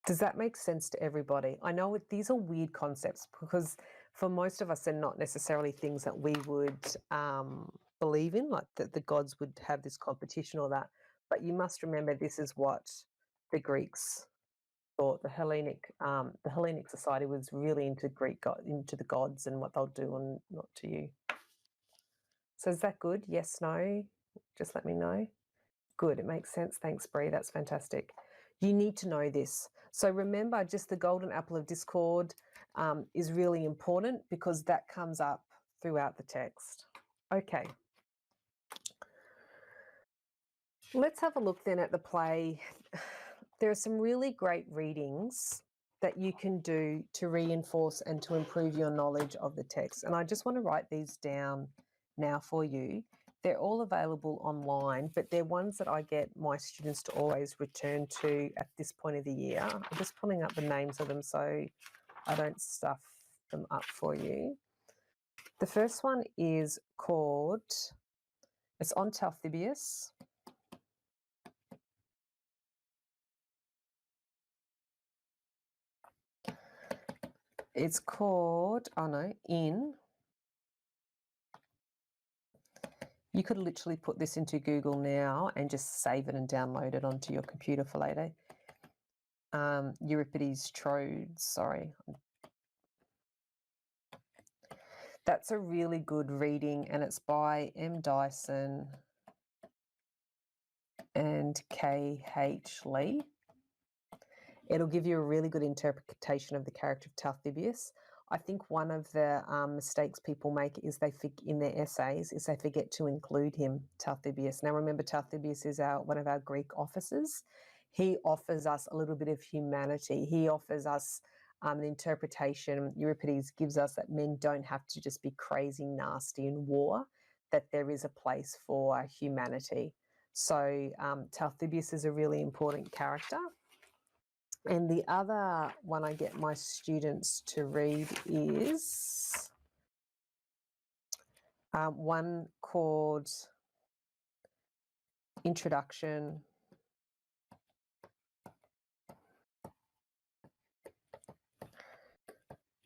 Does that make sense to everybody? I know these are weird concepts because for most of us, they're not necessarily things that we would believe in, like that the gods would have this competition or that. But you must remember, this is what the Greeks thought. The Hellenic society was really into into the gods and what they'll do and not to you. So is that good? Yes, no? Just let me know. Good, it makes sense. Thanks, Bree. That's fantastic. You need to know this. So remember, just the golden apple of discord is really important because that comes up throughout the text. Okay. Let's have a look then at the play. There are some really great readings that you can do to reinforce and to improve your knowledge of the text. And I just want to write these down now for you. They're all available online, but they're ones that I get my students to always return to at this point of the year. I'm just pulling up the names of them so I don't stuff them up for you. The first one is called, it's on Talthybius. It's called, oh no, in. You could literally put this into Google now and just save it and download it onto your computer for later. Euripides Trodes, sorry. That's a really good reading and it's by M. Dyson and K.H. Lee. It'll give you a really good interpretation of the character of Talthybius. I think one of the mistakes people make is in their essays is they forget to include him, Talthybius. Now remember, Talthybius is one of our Greek officers. He offers us a little bit of humanity. He offers us an interpretation. Euripides gives us that men don't have to just be crazy, nasty in war, that there is a place for humanity. So Talthybius is a really important character. And the other one I get my students to read is one called Introduction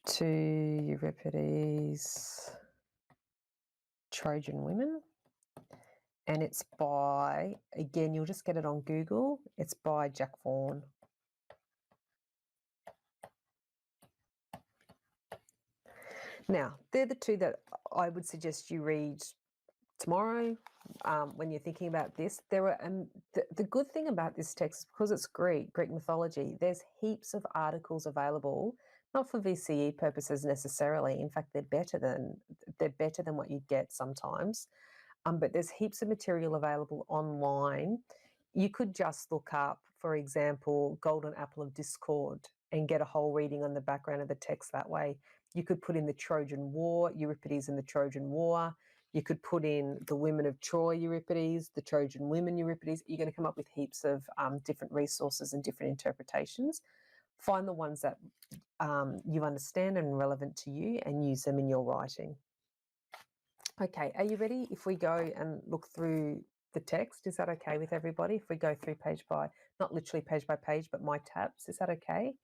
to Euripides' Trojan Women. And it's by, again, you'll just get it on Google. It's by Jack Vaughan. Now, they're the two that I would suggest you read tomorrow when you're thinking about this. There are the good thing about this text is because it's Greek mythology, there's heaps of articles available, not for VCE purposes necessarily. In fact, they're better than what you get sometimes. But there's heaps of material available online. You could just look up, for example, Golden Apple of Discord and get a whole reading on the background of the text that way. You could put in the Trojan War, Euripides and the Trojan War. You could put in the Women of Troy Euripides, the Trojan Women Euripides. You're going to come up with heaps of different resources and different interpretations. Find the ones that you understand and relevant to you and use them in your writing. Okay, are you ready? If we go and look through the text, is that okay with everybody? If we go through page by, not literally page by page, but my tabs, is that okay?